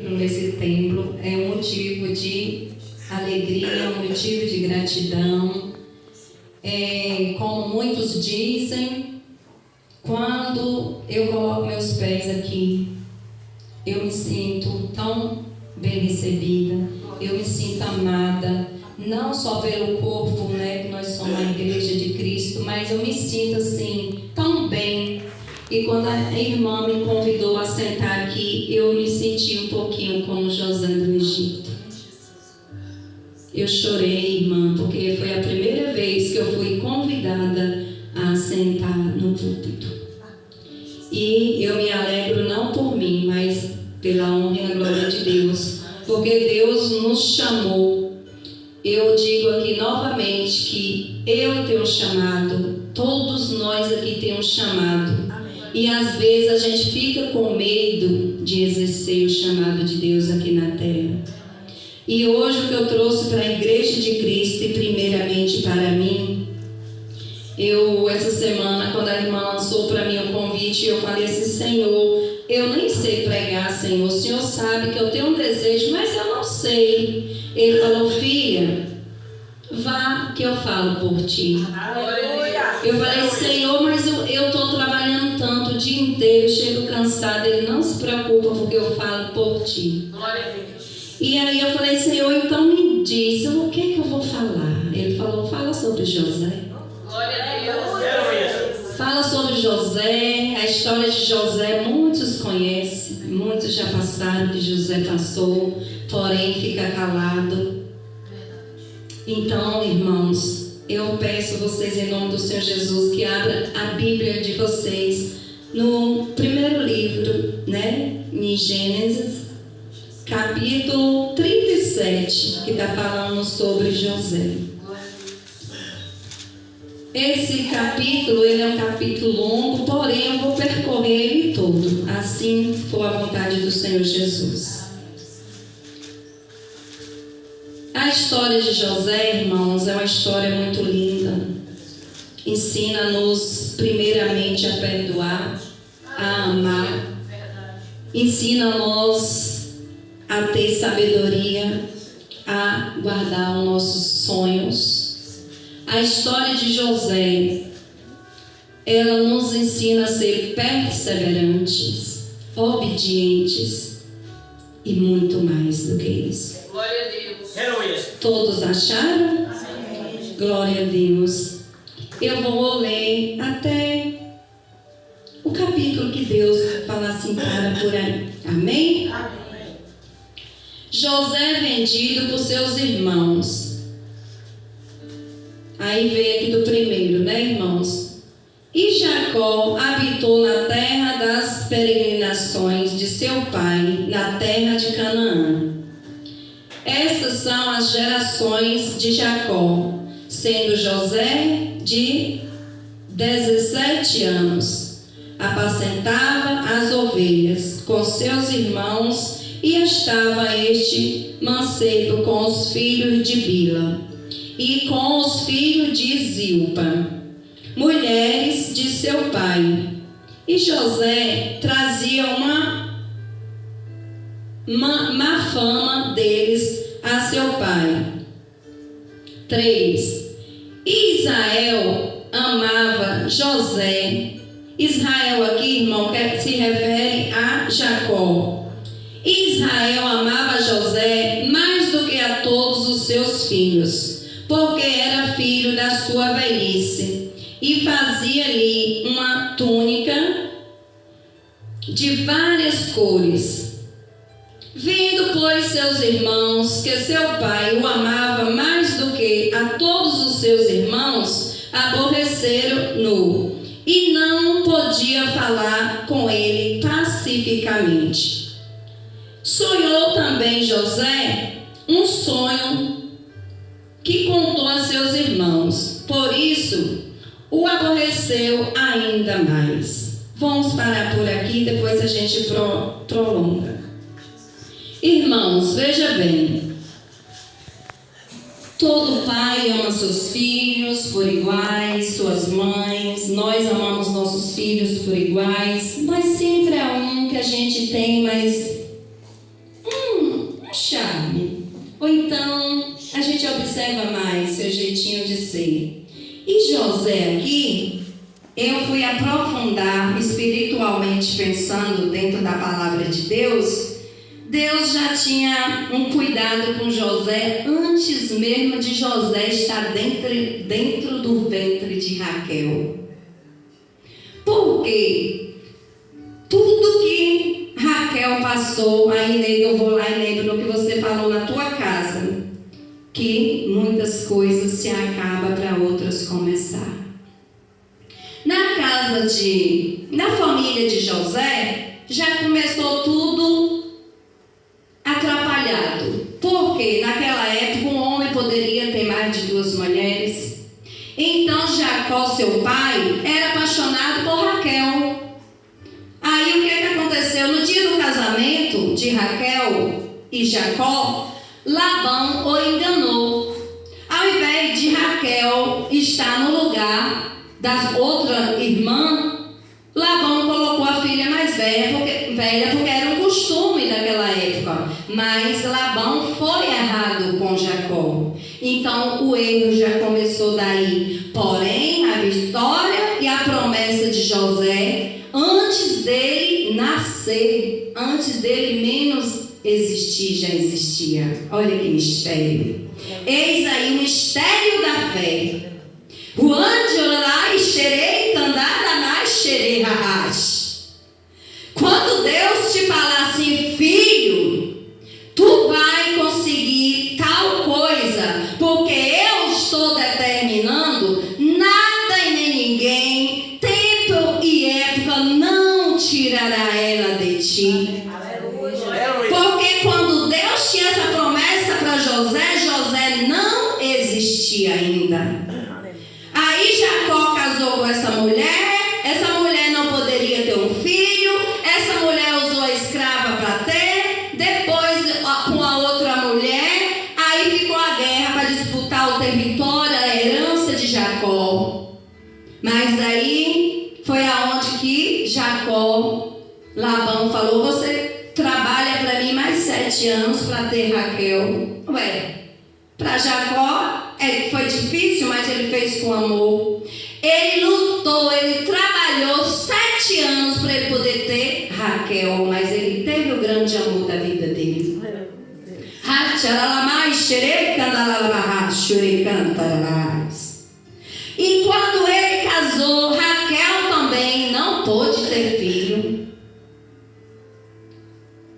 encontro nesse templo é um motivo de alegria, um motivo de gratidão. Como muitos dizem, quando eu coloco meus pés aqui, eu me sinto tão bem recebida, eu me sinto amada, não só pelo corpo, né, que nós somos a igreja de Cristo, mas eu me sinto assim, tão bem. E quando a irmã me convidou a sentar aqui, eu me senti um pouquinho como José do Egito. Eu chorei, irmã, porque foi a primeira vez que eu fui convidada a sentar no púlpito. E eu me alegro não por mim, mas pela honra e a glória de Deus, porque Deus nos chamou. Eu digo aqui novamente que eu tenho um chamado, todos nós aqui temos um chamado. E às vezes a gente fica com medo de exercer o chamado de Deus aqui na terra. E hoje o que eu trouxe para a Igreja de Cristo e primeiramente para mim, essa semana, quando a irmã lançou para mim o convite, eu falei assim: Senhor, eu nem sei pregar, Senhor, o Senhor sabe que eu tenho um desejo, mas eu não sei. Ele falou: filha, vá que eu falo por ti. Eu falei: Senhor, mas eu estou trabalhando tanto o dia inteiro, chego cansada. Ele: não se preocupa, porque eu falo por ti. E aí eu falei: Senhor, então me diz, o que eu vou falar? Ele falou: fala sobre José. Glória a Deus. Fala sobre José, a história de José, muitos conhecem, muitos já passaram, que José passou, porém fica calado. Então, irmãos, eu peço a vocês, em nome do Senhor Jesus, que abra a Bíblia de vocês no primeiro livro, né, em Gênesis, capítulo 37, que está falando sobre José. Esse capítulo, ele é um capítulo longo, porém eu vou percorrer ele todo, assim for a vontade do Senhor Jesus. A história de José, irmãos, é uma história muito linda. Ensina-nos primeiramente a perdoar, a amar. Ensina-nos a ter sabedoria, a guardar os nossos sonhos. A história de José, ela nos ensina a ser perseverantes, obedientes e muito mais do que isso. Glória a Deus. Todos acharam? Amém. Glória a Deus. Eu vou ler até o capítulo que Deus fala assim para por aí. Amém? Amém. José vendido por seus irmãos. Aí veio aqui do primeiro, né, irmãos? E Jacó habitou na terra das peregrinações de seu pai, na terra de Canaã. Estas são as gerações de Jacó, sendo José de 17 anos. Apacentava as ovelhas com seus irmãos e estava este mancebo com os filhos de Bila e com os filhos de Zilpa, mulheres de seu pai. E José trazia uma má fama deles a seu pai. 3. Israel amava José. Israel aqui, irmão, se refere a Jacó. Israel amava José mais do que a todos os seus filhos, porque era filho da sua velhice, e fazia-lhe uma túnica de várias cores. Vendo, pois, seus irmãos que seu pai o amava mais do que a todos os seus irmãos, aborreceram-no, e não podia falar com ele pacificamente. Sonhou também José um sonho que contou a seus irmãos, por isso o aborreceu ainda mais. Vamos parar por aqui, depois a gente prolonga. Irmãos, veja bem, todo pai ama seus filhos por iguais, suas mães, nós amamos nossos filhos por iguais, mas sempre há um que a gente tem mais um charme. Ou então, a gente observa mais seu jeitinho de ser. E José aqui, eu fui aprofundar espiritualmente pensando dentro da palavra de Deus. Deus já tinha um cuidado com José antes mesmo de José estar dentro do ventre de Raquel. Porque tudo que Raquel passou, aí eu vou lá e lembro no que você falou na tua casa, que muitas coisas se acabam para outras começar. Na família de José, já começou tudo atrapalhado. Porque naquela época um homem poderia ter mais de 2 mulheres. Então Jacó, seu pai, era apaixonado por Raquel. Aí o que aconteceu? No dia do casamento de Raquel e Jacó, Labão o enganou. Ao invés de Raquel estar no lugar da outra irmã, Labão colocou a filha mais velha porque era um costume daquela época. Mas Labão foi errado com Jacó. Então o erro já começou daí. Porém, a vitória e a promessa de José, antes dele nascer, antes dele menos existir, já existia. Olha que mistério. Eis aí o mistério da fé. Quando Deus te falar assim, filho, tu vai conseguir tal coisa, porque eu estou determinando, nada e nem ninguém, tempo e época não tirará ela de ti. Porque quando Deus tinha essa promessa para José, José não existia ainda. Aí Jacó casou com essa mulher não poderia ter um filho, essa mulher usou a escrava para ter, depois com a outra mulher, aí ficou a guerra para disputar o território, a herança de Jacó. Mas daí foi aonde que Labão falou, você trabalha para mim mais 7 anos para ter Raquel. Para Jacó foi difícil, mas ele fez com amor. Ele lutou, ele trabalhou 7 anos para ele poder ter Raquel, mas ele teve o grande amor da vida dele. E quando ele casou, Raquel também não pôde ter filho.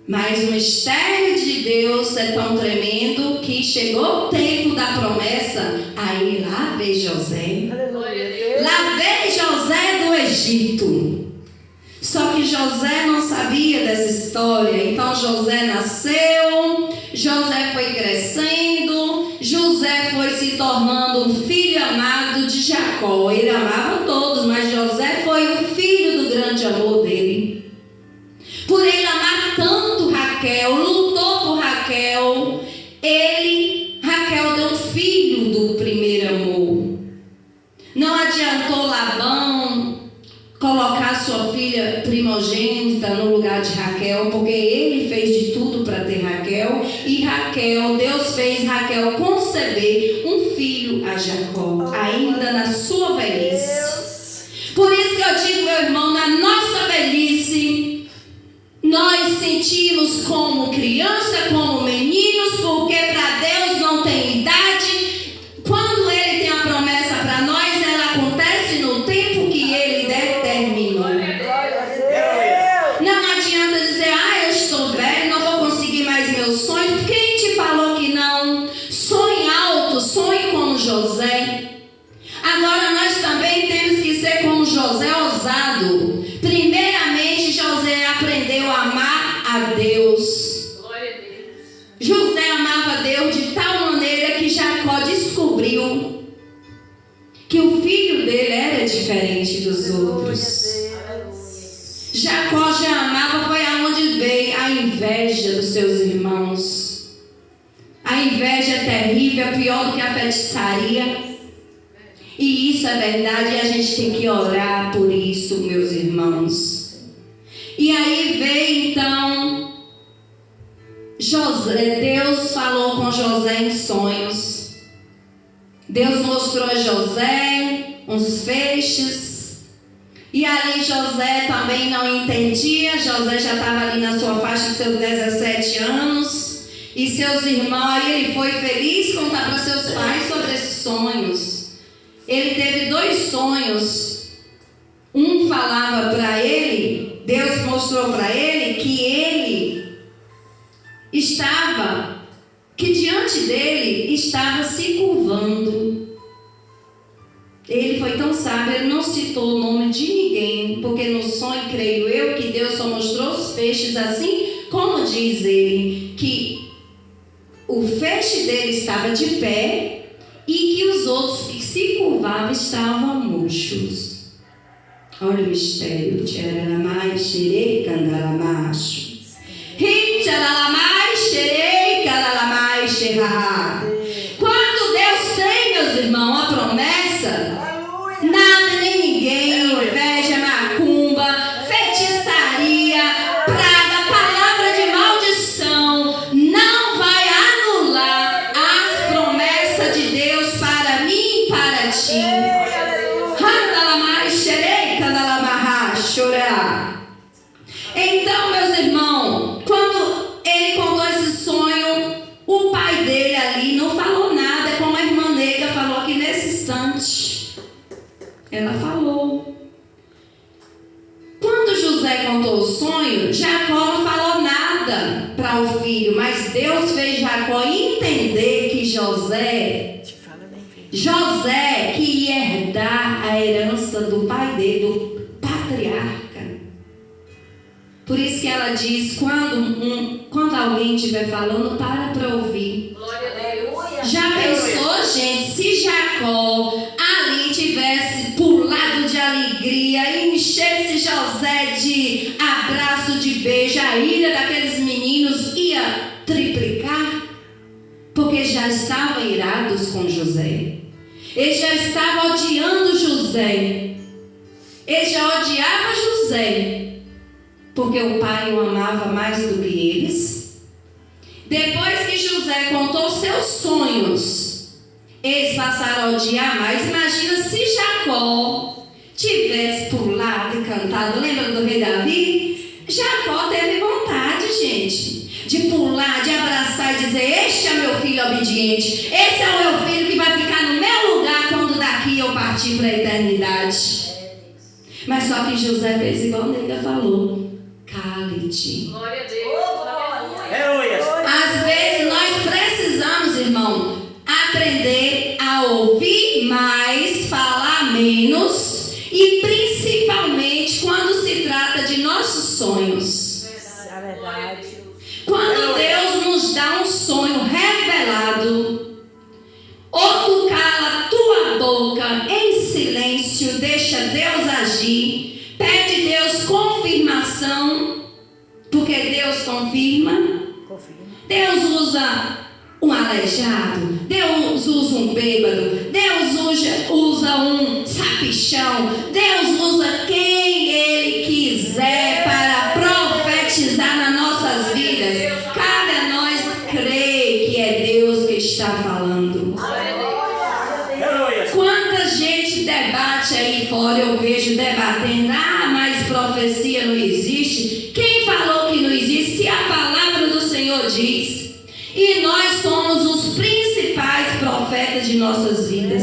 Mas o mistério de Deus é tão tremendo que chegou o tempo da promessa. Aí lá veio José. Lá veio José do Egito. Só que José não sabia dessa história. Então José nasceu, José foi crescendo, José foi se tornando um filho amado de Jacó. Ele amava todos, mas José foi o filho do grande amor dele. Por ele amar tanto Raquel, lutou por Raquel, Raquel deu um filho do primeiro amor. Não adiantou Labão colocar sua filha primogênita no lugar de Raquel, porque ele fez de tudo para ter Raquel. E Deus fez Raquel conceber um filho a Jacó, ainda na sua velhice. Por isso que eu digo, meu irmão, na nossa velhice, nós sentimos como criança, como meninos, porque para Deus não tem idade. Quando Ele tem a promessa para nós, ela acontece no tempo que Ele determinou. Não adianta dizer, eu estou velho, não vou conseguir mais meus sonhos. Quem te falou que não? Sonhe alto, sonhe como José. Agora nós também temos que ser como José, ousado. Primeiramente, José aprendeu a amar a Deus. Glória a Deus. José amava Deus de tal maneira que Jacó descobriu que o filho dele era diferente dos outros. Jacó já amava, foi aonde veio a inveja dos seus irmãos. A inveja é terrível, é pior do que a feitiçaria. E isso é verdade, e a gente tem que orar por isso, meus irmãos. E aí veio então Deus falou com José em sonhos. Deus mostrou a José uns feixes. E ali José também não entendia. José já estava ali na sua faixa de seus 17 anos. E seus irmãos, aí ele foi feliz contar para seus pais sobre esses sonhos. Ele teve 2 sonhos. Um falava para ele, Deus mostrou para ele que diante dele estava se curvando. Ele foi tão sábio, ele não citou o nome de ninguém, porque no sonho, creio eu, que Deus só mostrou os feixes, assim como diz ele, que o feixe dele estava de pé e que os outros que se curvavam estavam murchos. Olha o mistério. Tcharalamai, xerei, candalamacho. Tcharalamai, xerei, candalamacho. Quando Deus tem, meus irmãos, a promessa, nada nem ninguém, inveja, macumba, feitiçaria, praga, palavra de maldição, não vai anular as promessas de Deus para mim e para ti. Então, meus irmãos, quando ele contou esse sonho, o pai dele ali não falou nada, como a irmã Nega falou aqui nesse instante. Ela falou. Quando José contou o sonho, Jacó não falou nada para o filho, mas Deus fez Jacó entender que José que ia herdar a herança do pai dele, do patriarca. Por isso que ela diz, quando alguém estiver falando, para ouvir. Glória a Deus. Já pensou, gente, se Jacó ali tivesse pulado de alegria e enchesse José de abraço, de beijo, a ira daqueles meninos ia triplicar? Porque já estavam irados com José. Eles já estavam odiando José. Eles já odiavam José, porque o pai o amava mais do que eles. Depois que José contou seus sonhos, eles passaram a odiar mais. Imagina se Jacó tivesse pulado e cantado. Lembra do rei Davi? Jacó teve vontade, gente, de pular, de abraçar e dizer: este é meu filho obediente, esse é o meu filho que vai ficar no meu lugar quando daqui eu partir para a eternidade. Mas só que José fez igual a Nega falou: cale-te. Glória a Deus. Às vezes nós precisamos, irmão, aprender a ouvir mais, falar menos, e principalmente quando se trata de nossos sonhos. É verdade. Quando Deus nos dá um sonho revelado, ou tu cala tua boca em silêncio, deixa Deus agir, pede Deus confirmação, porque Deus confirma. Deus usa um aleijado, Deus usa um bêbado, Deus usa um sapichão, Deus usa quem Ele quiser para profetizar nas nossas vidas. Cabe a nós crer que é Deus que está falando. Quanta gente debate aí fora, eu vejo debatendo: mas profecia não existe. Quem falou que não existe? Se a palavra do Senhor diz. E nós somos os principais profetas de nossas vidas.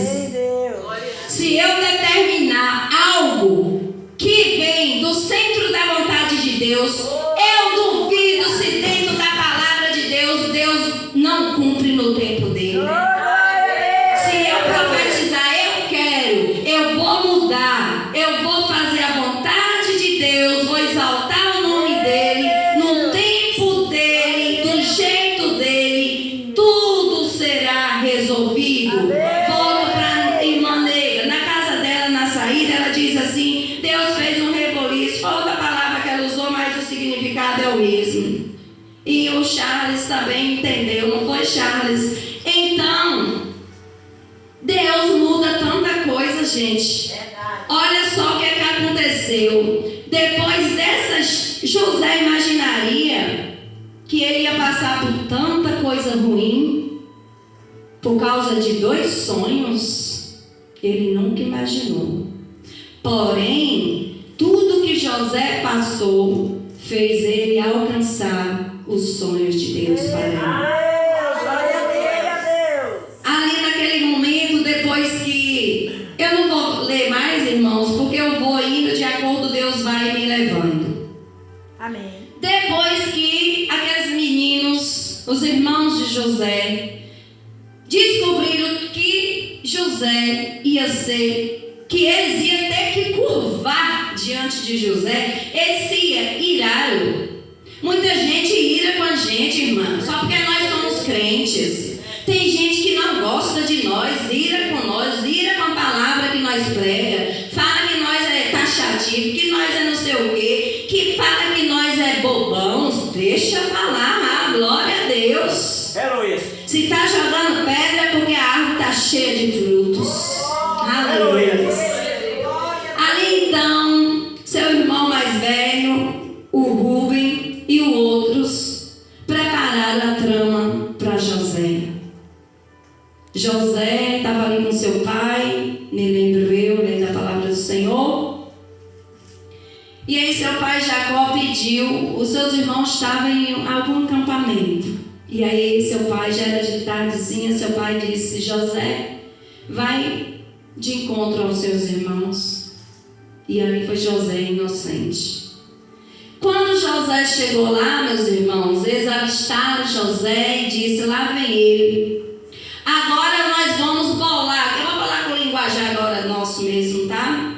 Se eu determinar algo que vem do centro da vontade de Deus, eu duvido se dentro da palavra de Deus, Deus não cumpre no tempo dele. Se eu profetizar, eu vou mudar, eu vou fazer a vontade de Deus, vou exaltar o nome dele, no tempo dele, do jeito dele, tudo será resolvido. Volto para a irmã Negra, na casa dela, na saída, ela diz assim: Deus fez um reboliço, falta a palavra que ela usou, mas o significado é o mesmo. E o Charles também entendeu, não foi, Charles? Então, Deus muda tanta coisa, gente. Olha só o que aconteceu. Depois dessas, José imaginaria que ele ia passar por coisa ruim, por causa de 2 sonhos, ele nunca imaginou. Porém, tudo que José passou fez ele alcançar os sonhos de Deus para ele. Ali naquele momento, depois que... Eu não vou ler mais, irmãos, porque eu vou indo de acordo, Deus vai me levando. Amém. Depois que aqueles meninos, os irmãos de José, descobriram que José ia ser, que eles iam ter que curvar diante de José, eles iraram. Muita gente ira com a gente, irmã, só porque nós somos crentes. Tem gente que não gosta de nós, ira com nós, ira com a palavra que nós prega, fala que nós é taxativo, que nós é não sei o quê, que fala que nós é bobão. Deixa falar, glória a Deus. Se está jogando pedra é porque a árvore está cheia de frutos. Aleluia. Ali então, seu irmão mais velho, o Rubem e os outros prepararam a trama para José. José estava ali com seu pai, nem lembro eu, lendo a palavra do Senhor. E aí seu pai Jacó pediu, os seus irmãos estavam em algum acampamento. E aí seu pai, já era de tardezinha, seu pai disse: José, vai de encontro aos seus irmãos. E aí foi José inocente. Quando José chegou lá, meus irmãos, eles avistaram José e disse: lá vem ele. Agora nós vamos bolar. Eu vou falar com linguajar agora nosso mesmo, tá?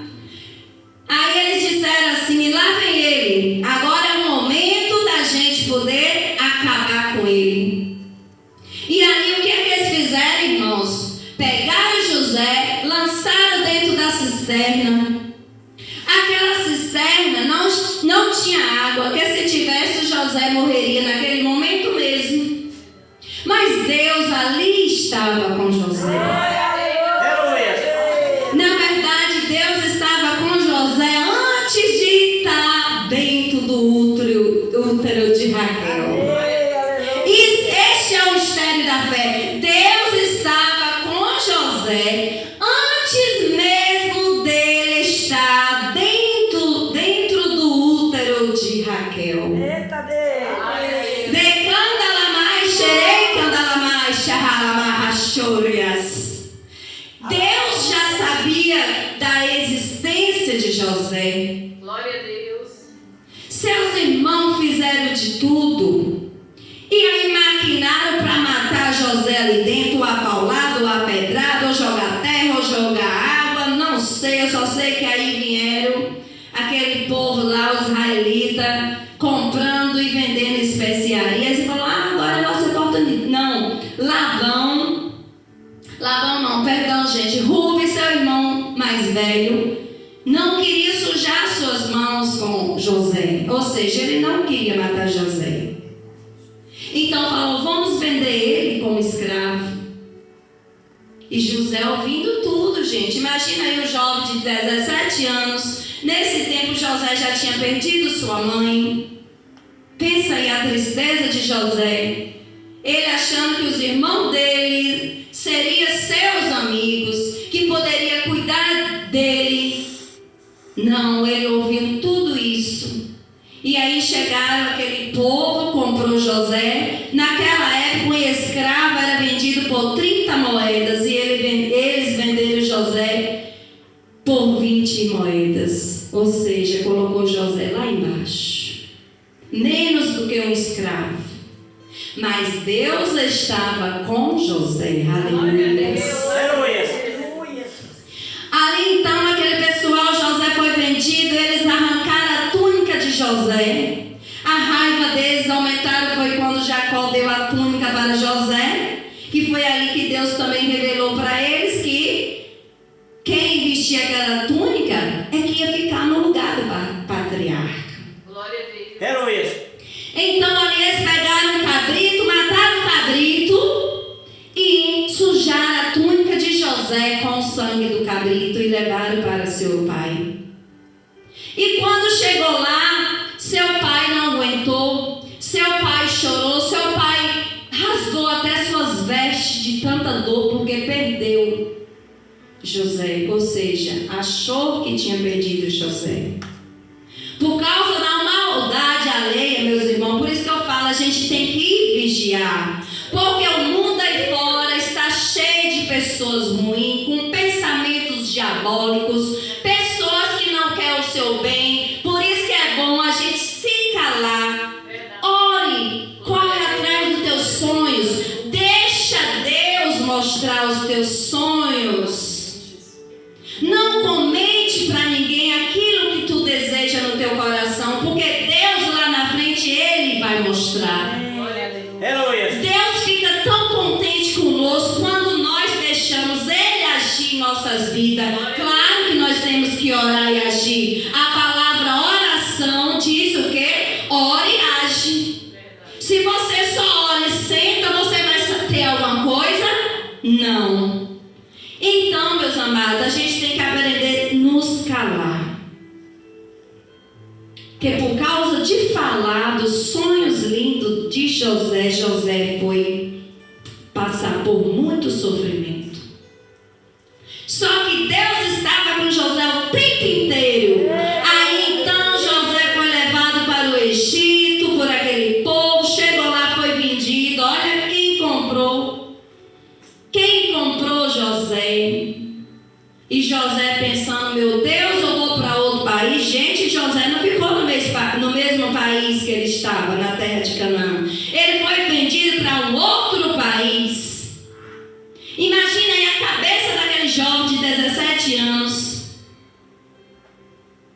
Aí eles disseram assim: lá vem ele. Agora é o momento da gente poder acabar com ele. E aí o que é que eles fizeram, irmãos? Pegaram José, lançaram dentro da cisterna. Aquela cisterna não tinha água, que se tivesse José morreria naquele momento mesmo. Mas Deus ali estava com José. Na verdade, Deus estava com José antes de estar dentro do útero de Raquel. E este é o mistério da fé. Deus estava com José antes mesmo dele estar dentro do útero de Raquel. Eita Deus. Deus já sabia da existência de José. Glória a Deus. Seus irmãos fizeram de tudo. E aí maquinaram para matar José ali dentro, ou apaulado, ou apedrado, ou jogar terra, ou jogar água, não sei, eu só sei que aí vieram aquele povo lá, os israelitas, comprando e vendendo especiarias, e falou: agora é a nossa oportunidade. Não, Labão não, perdão gente, Rubem, seu irmão mais velho, não queria sujar suas mãos com José, ou seja, ele não queria matar José. Então falou: vamos vender ele como escravo. E José ouvindo tudo, gente, imagina aí um jovem de 17 anos, nesse tempo José já tinha perdido sua mãe. Pensa aí a tristeza de José, ele achando que os irmãos dele seriam seus amigos, que poderia cuidar dele. Não, ele ouviu tudo isso. E aí chegaram aquele povo, comprou José. Naquela época um escravo era vendido por 30 moedas e eles venderam José por 20 moedas. Ou seja, colocou José lá embaixo, menos do que um escravo. Mas Deus estava com José. Aleluia. Ali então, aquele pessoal, José foi vendido, eles arrancaram a túnica de José. A raiva deles aumentaram, foi quando Jacó deu a túnica para José, que foi ali que Deus também revelou para eles que quem vestia aquela túnica é que ia ficar no lugar do patriarca. Glória a Deus. Então ali eles pegaram um cabrito, mataram o cabrito e sujaram a túnica de José com o sangue do cabrito e levaram para seu pai. E quando chegou lá, seu pai não aguentou, seu pai chorou, seu pai rasgou até de tanta dor porque perdeu José, ou seja, achou que tinha perdido José. Por causa da maldade alheia, meus irmãos, por isso que eu falo, a gente tem que vigiar. Porque o mundo aí fora está cheio de pessoas ruins, com pensamentos diabólicos, pessoas que não querem o seu bem. Por isso que é bom a gente se calar. Ore, corre atrás dos teus sonhos. Deixa Deus mostrar os teus sonhos. Não comente para ninguém aquilo que tu deseja no teu coração, porque Deus lá na frente, Ele vai mostrar. Deus fica tão contente conosco quando nós deixamos Ele agir em nossas vidas. Claro que nós temos que orar e agir. A palavra oração diz o quê? Ore e age. Se você só ora e senta, você vai ter alguma coisa? Não. Então, meus amados, a gente tem que aprender a nos calar. Porque por causa de falar dos sonhos lindos de José, José foi passar por muito sofrimento. Só que Deus estava com José o tempo inteiro. Aí então José foi levado para o Egito por aquele povo, chegou lá, foi vendido. Olha quem comprou. Quem comprou José? E José pensando, meu Deus, eu vou para outro país. Gente, José não ficou no mesmo país que ele estava, na terra de Canaã. Ele foi vendido para um outro país. Imagina aí a cabeça daquele jovem de 17 anos,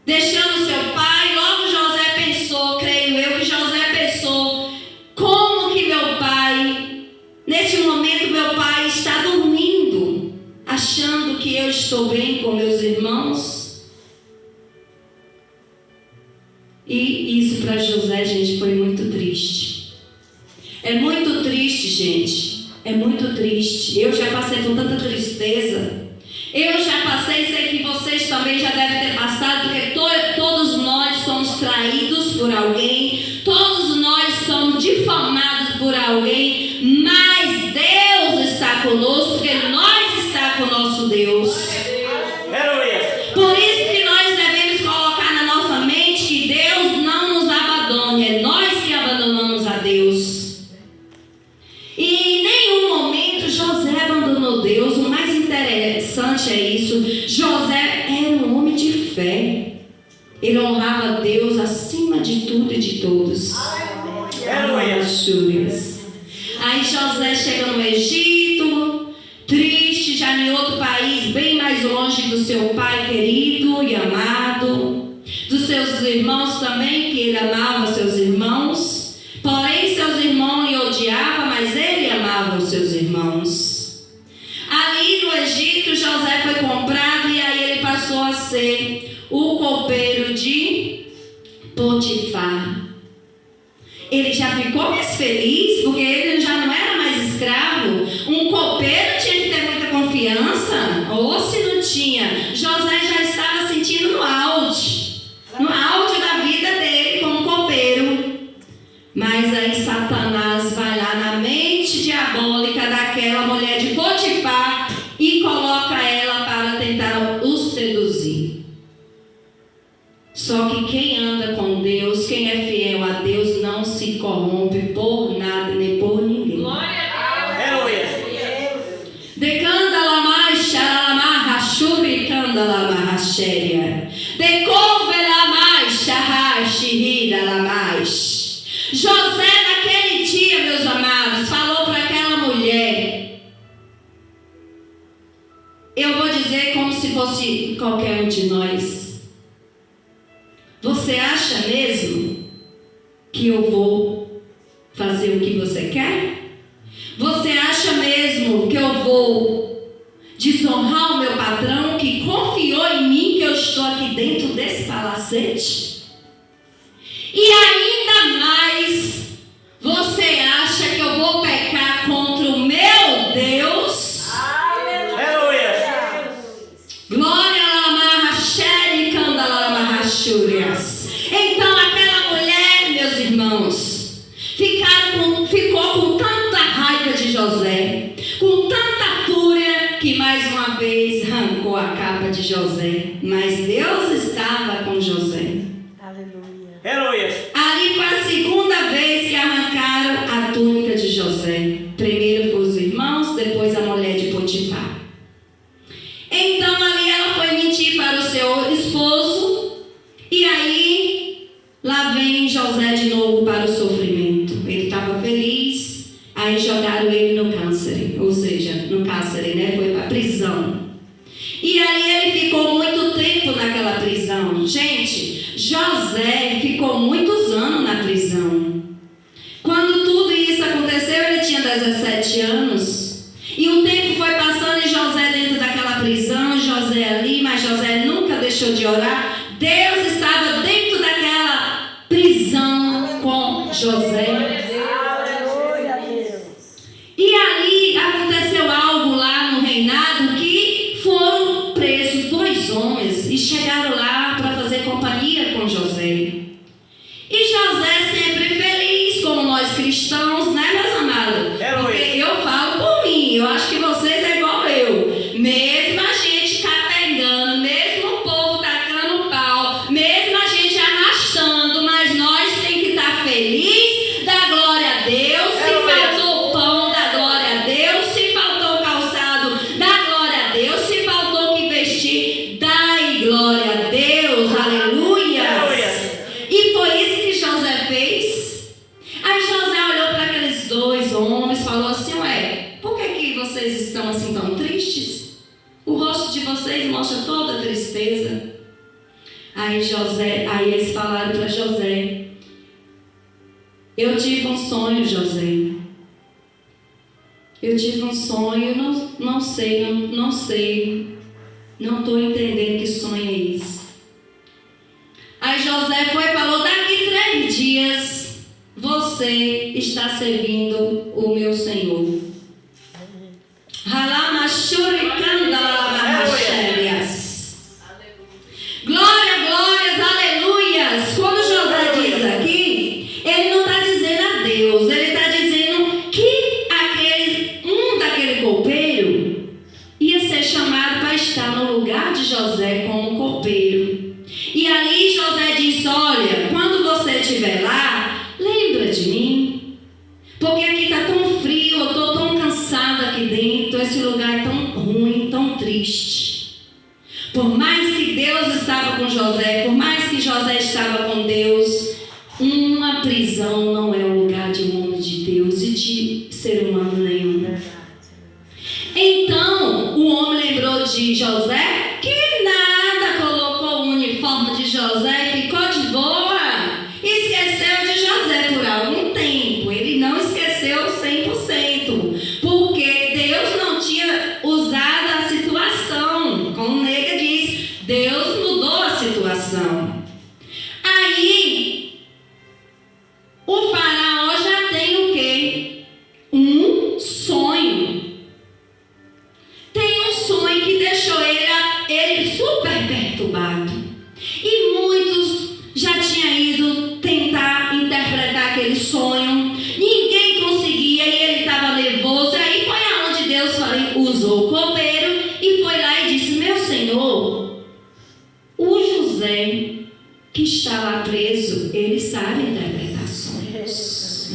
deixando seu pai. Logo José pensou, creio eu, que José pensou, como que meu pai, neste momento meu pai está dormindo, achando que eu estou bem com meus irmãos. E isso para José, gente, foi muito triste. É muito triste, gente. É muito triste. Eu já passei por tanta tristeza. Eu já passei, sei que vocês também já devem ter passado, porque todos nós somos traídos por alguém. Todos nós somos difamados por alguém. Mas Deus está conosco, porque nós estamos com o nosso Deus. Por isso que nós devemos colocar na nossa mente que Deus não nos abandone. É nós que abandonamos a Deus. E em nenhum momento José abandonou Deus. O mais interessante é isso. José era um homem de fé. Ele honrava Deus acima de tudo e de todos. Aí José chega no Egito, triste, já em outro país, bem mais longe do seu pai querido e amado, dos seus irmãos também, que ele amava seus irmãos. Porém, seus irmãos lhe odiavam, mas ele amava os seus irmãos. Ali no Egito, José foi comprado e aí ele passou a ser o copeiro de Potifar. Ele já ficou mais feliz, porque ele já não era mais escravo. Um copeiro tinha que ter muita confiança, ou se não tinha, José já estava sentindo no auge da vida dele como copeiro. Mas aí Satanás vai lá na mente diabólica daquela mulher de Potifar e coloca ela para tentar o seduzir. Só que quem anda com Deus, quem é fiel a Deus, não se corrompe por nada nem por ninguém. Glória a Deus. Decanda-lamai, xaralamai, rachuri, canda-lamai, xéria. Decouve-lamai, xarra, xirira-lamai. José, naquele dia, meus amados, falou para aquela mulher. Eu vou dizer como se fosse qualquer um de nós. Você acha mesmo que eu vou fazer o que você quer? Você acha mesmo que eu vou desonrar o meu patrão que confiou em mim, que eu estou aqui dentro desse palacete? E ainda mais, você acha que eu vou pecar contra o meu Deus? Aleluia! Glória a Lamarracheri, Candalamarrachurias. Então aquela mulher, meus irmãos, ficou com tanta raiva de José, com que mais uma vez arrancou a capa de José, mas Deus estava com José. Aleluia. Aleluia. Ali foi a segunda vez que arrancaram a túnica de José. Primeiro foi os irmãos, depois a mulher de Potifar. Então ali ela foi mentir para o seu esposo, e aí lá vem José de novo para o sofrimento. Ele estava feliz, aí jogaram ele no cárcere, ou seja, no cárcere, né? Foi para a prisão. E aí ele ficou muito tempo naquela prisão. Gente, José ficou muitos anos na prisão. Quando tudo isso aconteceu, ele tinha 17 anos. E o tempo foi passando e José dentro daquela prisão, José ali, mas José nunca deixou de orar. Deus estava dentro daquela prisão com José. Aleluia, Deus. E ali aconteceu algo lá no reinado que foram presos 2 homens e chegaram lá para fazer companhia com José. E José sempre feliz, como nós cristãos, né, meus amados? Porque eu falo por mim, eu acho que vocês é igual eu. Mesmo a gente capengando, mesmo o povo tacando pau, mesmo a gente arrastando, mas nós tem que estar feliz, dar glória a Deus. Se faltou pão, dá glória a Deus. Se faltou calçado, dá glória a Deus. Se faltou que vestir, dai glória a Deus. Aleluia. E foi isso que José fez. Aí José olhou para aqueles 2 homens e falou assim: ué, por que vocês estão assim tão tristes? O rosto de vocês mostra toda a tristeza. Aí eles falaram para José: eu tive um sonho, José. Eu tive um sonho, não sei. Não estou entendendo que sonho é esse. Aí José foi e falou: daqui 3 dias você está servindo o meu Senhor. Glórias, aleluias. Quando José diz aqui, ele não está dizendo a Deus, ele está dizendo que daquele copeiro ia ser chamado para estar no lugar de José como copeiro. E ali José disse: olha, quando você estiver lá, lembra de mim, porque aqui está tão frio, eu estou tão cansada aqui dentro, esse lugar é tão ruim, tão triste. Por mais que Deus estava com José, por mais que José estava com Deus, uma prisão não é o lugar de um homem de Deus e de ser humano nenhum. Então o homem lembrou de José, que nada, colocou o uniforme de José e ficou de boa. Esqueceu de José por algum tempo. Ele não esqueceu 100%, porque Deus não tinha usado a situação. Como Nega diz, Deus mudou a situação. Aí o faraó já tem o quê? Um sonho. Tem um sonho que deixou ele super perturbado. E muitos já tinham ido tentar interpretar aquele sonho. Ninguém conseguia e ele estava nervoso. E aí foi aonde Deus usou o copeiro e foi lá e disse: meu Senhor, o José que está lá preso, ele sabe interpretar sonhos.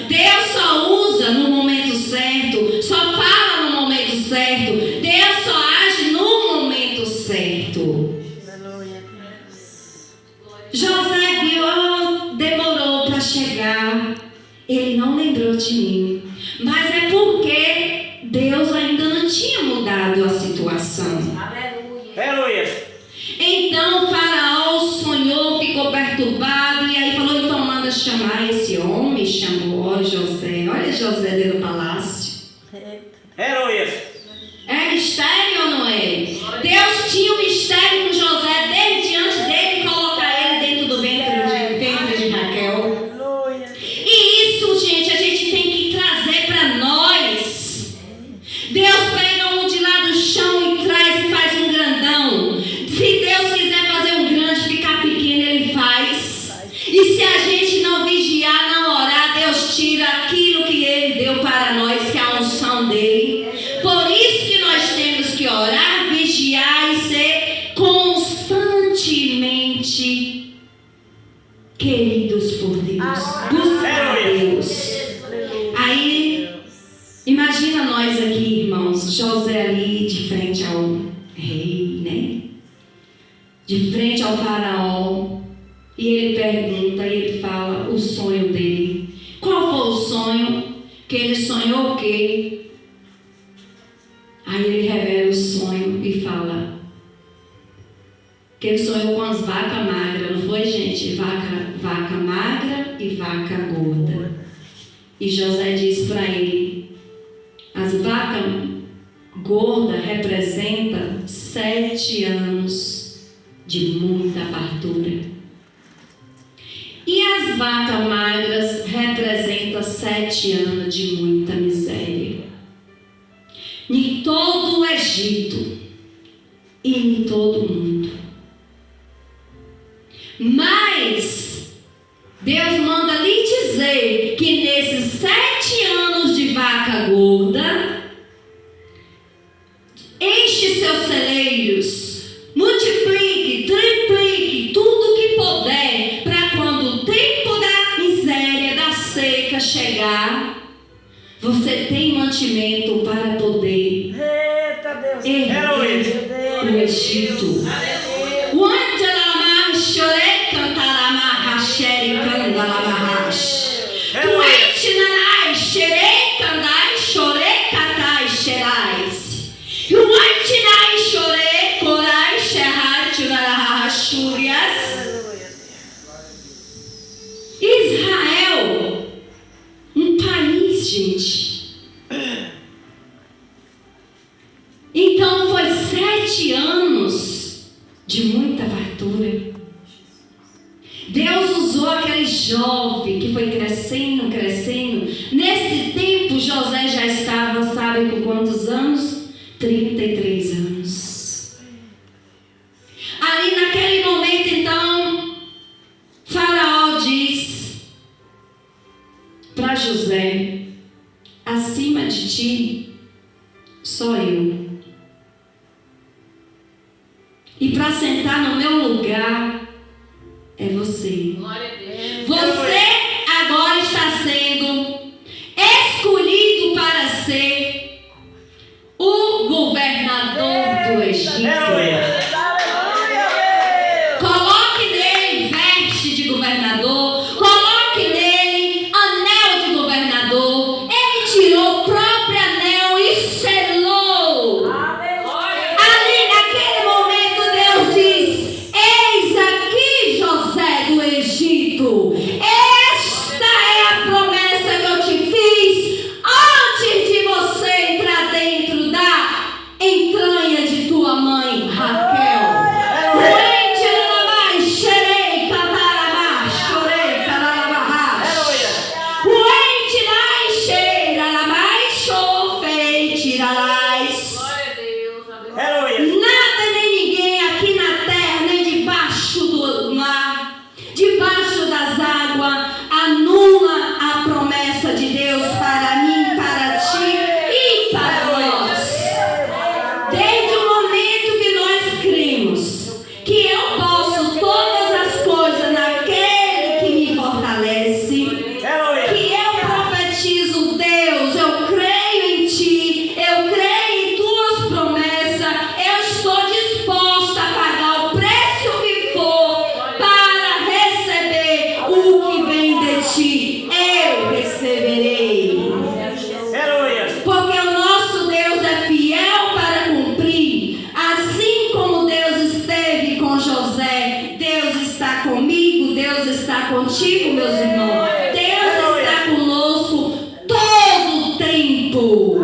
Deus só usa no momento certo, só fala no momento certo, Deus só age no momento certo. José viu, demorou para chegar, ele não lembrou de mim, mas é porque Deus ainda não tinha mudado a situação. Aleluia. Então o faraó sonhou, ficou perturbado e aí falou: então manda chamar esse homem. Chamou José. Olha José dentro do palácio. Aleluia. É mistério ou não é? Deus tinha um mistério com José desde antes dele colocar ele dentro do ventre de Raquel. E isso, gente, a gente tem que trazer para nós. Deus pega um de lá do chão e traz e faz um grandão. Se Deus quiser fazer um grande ficar pequeno, ele faz. queridos por Deus, buscar Deus. Aí, imagina nós aqui, irmãos, José ali de frente ao rei, né? De frente ao faraó. E ele pergunta, e ele fala o sonho dele. Qual foi o sonho? Que ele sonhou o quê? Aí ele revela o sonho e fala que ele sonhou com as vacas magras, não foi, gente? Vaca magra e vaca gorda. E José diz para ele, as vacas gordas representam 7 anos de muita fartura. E as vacas magras representam 7 anos de muita miséria. Em todo o Egito e em todo o mundo. Mas Deus manda lhe dizer que nesses 7 anos de vaca gorda, enche seus celeiros, multiplique, triplique tudo que puder, para quando o tempo da miséria, da seca chegar, você tem mantimento para poder erguer o Egito. Israel, um país, gente. Então foi 7 anos de muita fartura. Deus usou aquele jovem que foi crescendo. Nesse tempo José já estava, sabe com quantos anos? 33 anos. Ali naquele momento então, Faraó diz para José, acima de ti sou eu. E para sentar no meu lugar é você. Você agora está sendo escolhido para ser o governador do Egito. Coloque nele veste de governador, coloque nele anel de governador. Ele tirou o próprio anel e selou. Ali naquele momento Deus diz, eis aqui José do Egito. Esta é a promessa que eu te fiz antes de você entrar dentro da entranha de tua mãe, Raquel. Nada nem ninguém aqui na terra, nem debaixo do mar, debaixo das águas, anula a promessa de Deus para mim, para ti e para nós. Desde o momento que nós cremos que eu posso todas as coisas naquele que me fortalece, que eu profetizo Deus, eu creio em ti, eu creio em tuas promessas, eu estou disposta a pagar o preço que for para receber o que vem de ti, eu receberei. Porque o nosso Deus é fiel para cumprir, assim como Deus esteve com José, Deus está comigo, Deus está contigo, meus irmãos. Deus está conosco todo o tempo.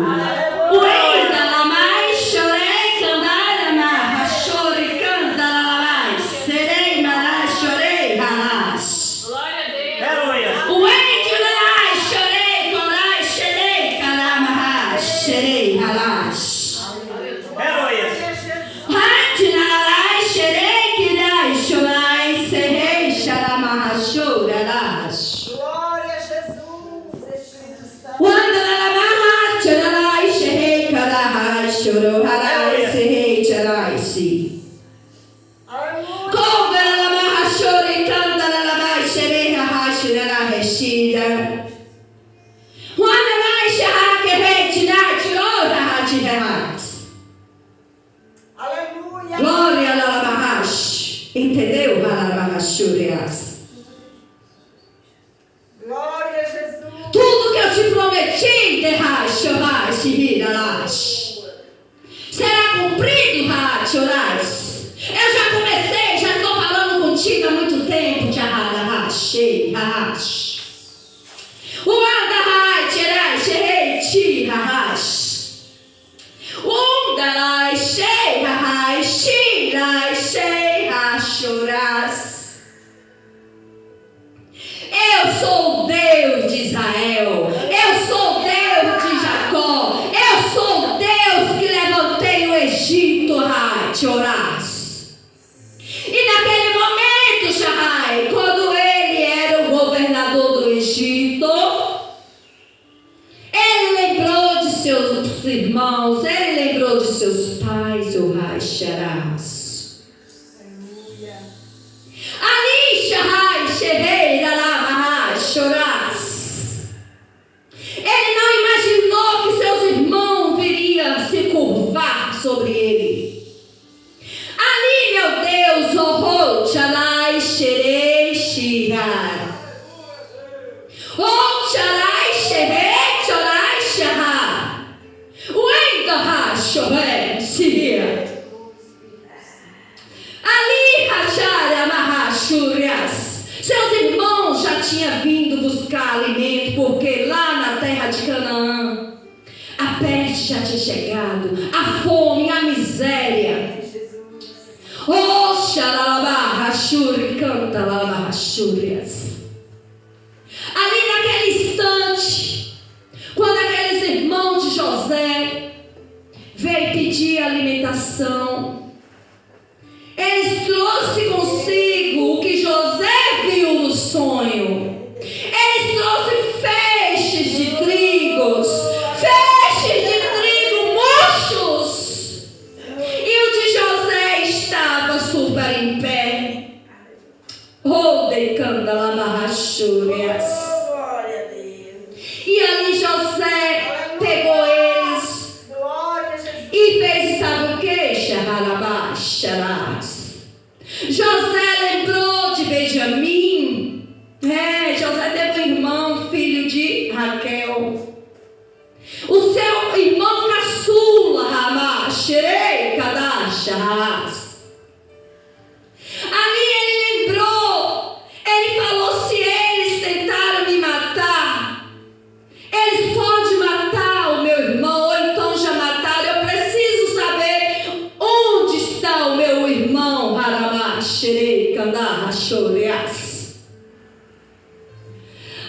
Aleluia. Aleluia. Glória a Lalabahash. Entendeu? Lalabahashurias. Glória a Jesus. Tudo que eu te prometi, será cumprido, Rachoras. Eu já comecei, já estou falando contigo há muito tempo. Eu sou o Deus de Israel. Eu sou o Deus de Jacó. Eu sou o Deus que levantei o Egito, Rachoras. E naquele momento, Shahai, quando ele era o governador do Egito, ele lembrou de seus irmãos, ele lembrou de seus pais, o Raicharás. Ali, Shahai, Shehei, Lalabahai, Chorás. Ele não imaginou que seus irmãos viriam se curvar sobre ele. Ali, meu Deus, oh, Chalai, Xerei, Xirai. Oh, Chalai, Xerei, Chalai, Xará. Uenda, Choré, Xiria. Ali, Rachara, Mahachurias. Seus irmãos já tinham vindo buscar alimento, porque lá na terra de Canaã, a peste já tinha chegado, a fome, a miséria. Oh, Xaralabahachuri, canta Labahachurias. Ali naquele instante, quando aqueles irmãos de José veio pedir alimentação, eles trouxeram consigo o que José viu no sonho. Eles trouxeram feixes de trigo murchos. E o de José estava super em pé. Rodecanda Lamarrachúrias. Glória a Deus. E ali José pegou eles Glória a Jesus. e fez, sabe o que? Xarabá. José lembrou de Benjamim. José teve um irmão, filho de Raquel. O seu irmão caçula, Ramá, Xerei, Kadashas. Ali ele lembrou. Ele falou: se eles tentaram me matar, eles podem matar o meu irmão, ou então já mataram. Eu preciso saber onde está o meu irmão, Haramá, Xerei, Kandá, Choreas.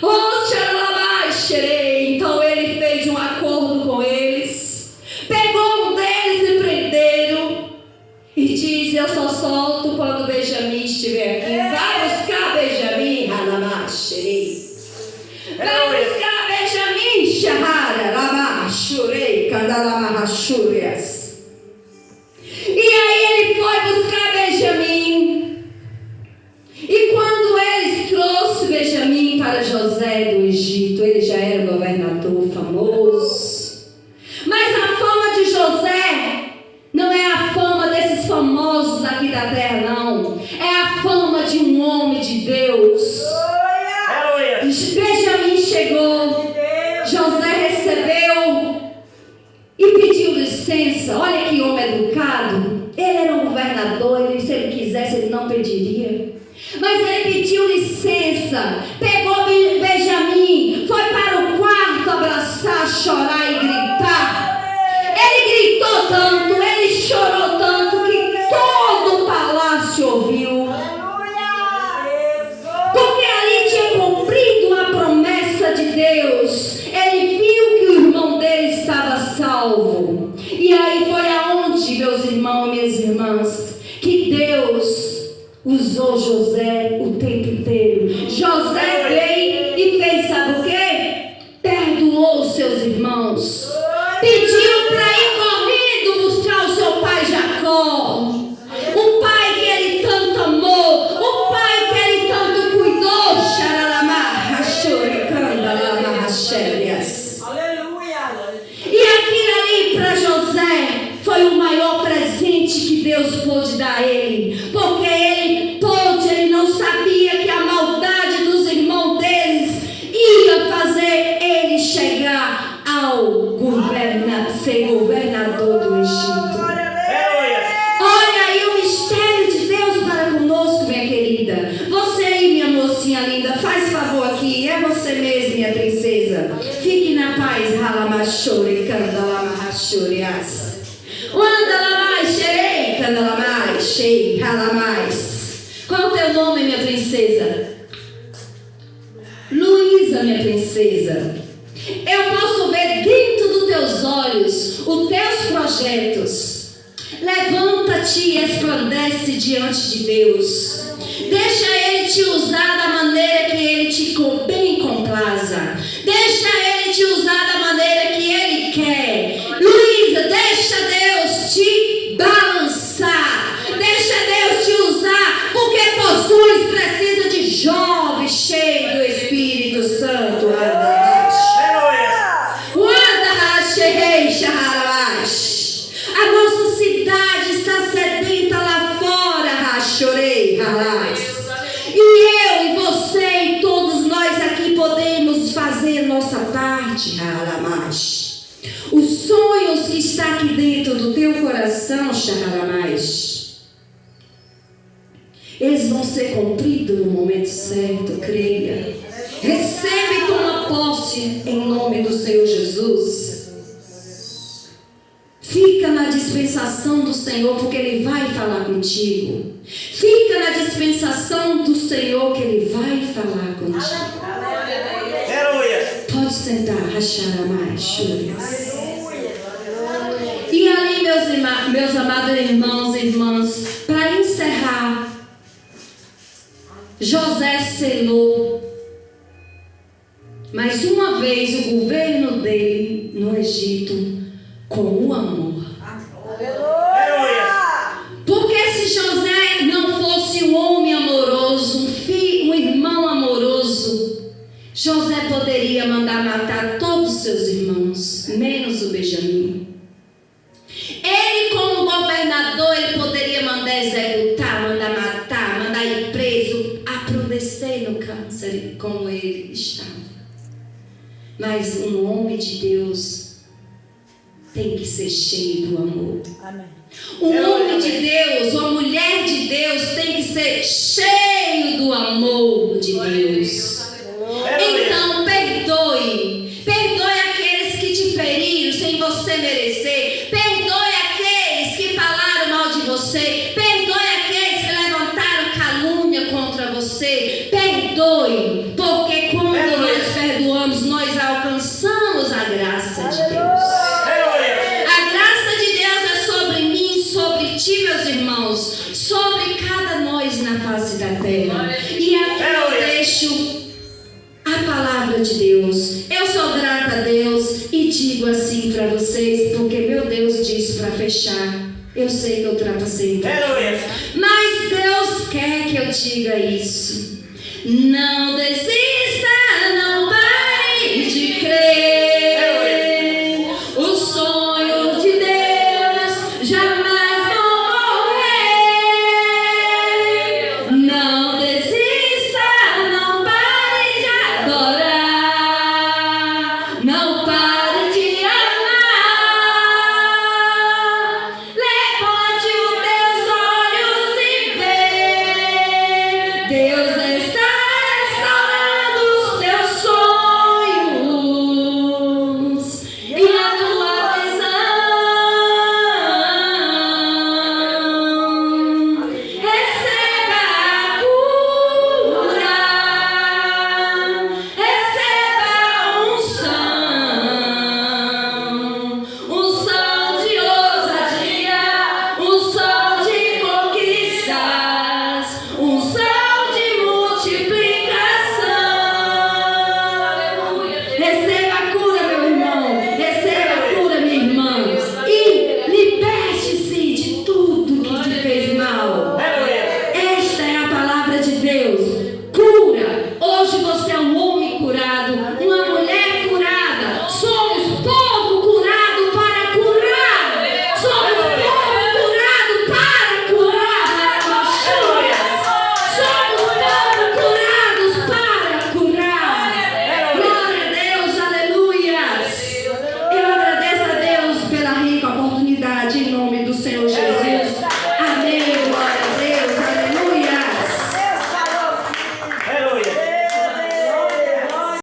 Oh, Xaralabá, Xerei. Então ele fez um acordo com eles, pegou um deles e prenderam, e diz: eu só solto quando Benjamim estiver aqui. Vai buscar Benjamim, Haramá, Xerei. Vai buscar Benjamim, Shahara, Lama, Shurei, Kandalama, Shurias. E aí ele foi buscar Benjamim. E quando eles trouxeram Benjamim para José do Egito, ele já era governador famoso. Mas a fama de José não é a fama desses famosos aqui da terra, não. É a fama de um homem de Deus. Benjamim chegou, José recebeu e pediu licença. Olha que homem educado. Ele era um governador, se ele quisesse ele não pediria. Mas ele pediu licença, pegou Benjamim, foi para o quarto abraçar, chorar e gritar. Ele gritou tanto, ele chorou tanto que todo o palácio ouviu. Porque ali tinha cumprido a promessa de Deus. Ele viu que o irmão dele estava salvo. E aí foi aonde, meus irmãos e minhas irmãs, que Deus usou José o tempo inteiro. José veio e fez, sabe o quê? Perdoou os seus irmãos. Pediu para ir correndo buscar o seu pai Jacó. O pai que ele tanto amou. O pai que ele tanto cuidou. Xaralamá, Rachoricanda. Vai você mesmo, minha princesa. Fique na paz. Ralamachore, candalamachorias. Andalamai, xerei, candalamai, xei, ralamais. Qual é o teu nome, minha princesa? Luísa, minha princesa. Eu posso ver dentro dos teus olhos os teus projetos. Levanta-te e resplandece diante de Deus. Deixa Ele te usar da maneira que Ele te bem complaza. Deixa Ele te usar da maneira que Ele quer. Luísa, deixa Deus te balançar. Deixa Deus te usar, porque possuis precisa de jovens cheios do Espírito Santo. A nossa cidade está sedenta lá fora, chorei, e eu e você e todos nós aqui podemos fazer nossa parte, os sonhos que está aqui dentro do teu coração, eles vão ser cumpridos no momento certo, creia. Recebe e toma posse em nome do Senhor Jesus. Fica na dispensação do Senhor, porque Ele vai falar contigo. Fica na dispensação do Senhor, que Ele vai falar contigo. Pode sentar, e ali, meus amados irmãos e irmãs, para encerrar, José selou mais uma vez o governo dele no Egito com o amor. Porque se José não fosse um homem amoroso, um irmão amoroso, José poderia mandar matar todos os seus irmãos, menos o Benjamim. Ele, como governador, ele poderia mandar executar, mandar matar, mandar ir preso, apodrecer no câncer, como ele estava. Mas um homem de Deus tem que ser cheio do amor. Amém. Um homem de Deus, uma mulher de Deus tem que ser cheio do amor de Deus. Então perdoe. Perdoe aqueles que te feriram sem você merecer. Perdoe aqueles que falaram mal de você. Perdoe aqueles que levantaram calúnia contra você. Perdoe, porque quando nós perdoamos, nós alcançamos a graça de Deus. Meus irmãos, sobre cada nós na face da terra. E aqui eu deixo a palavra de Deus. Eu sou grata a Deus e digo assim para vocês, porque meu Deus disse para fechar. Eu sei que eu ultrapassei um pouco, mas Deus quer que eu diga isso. Não desista.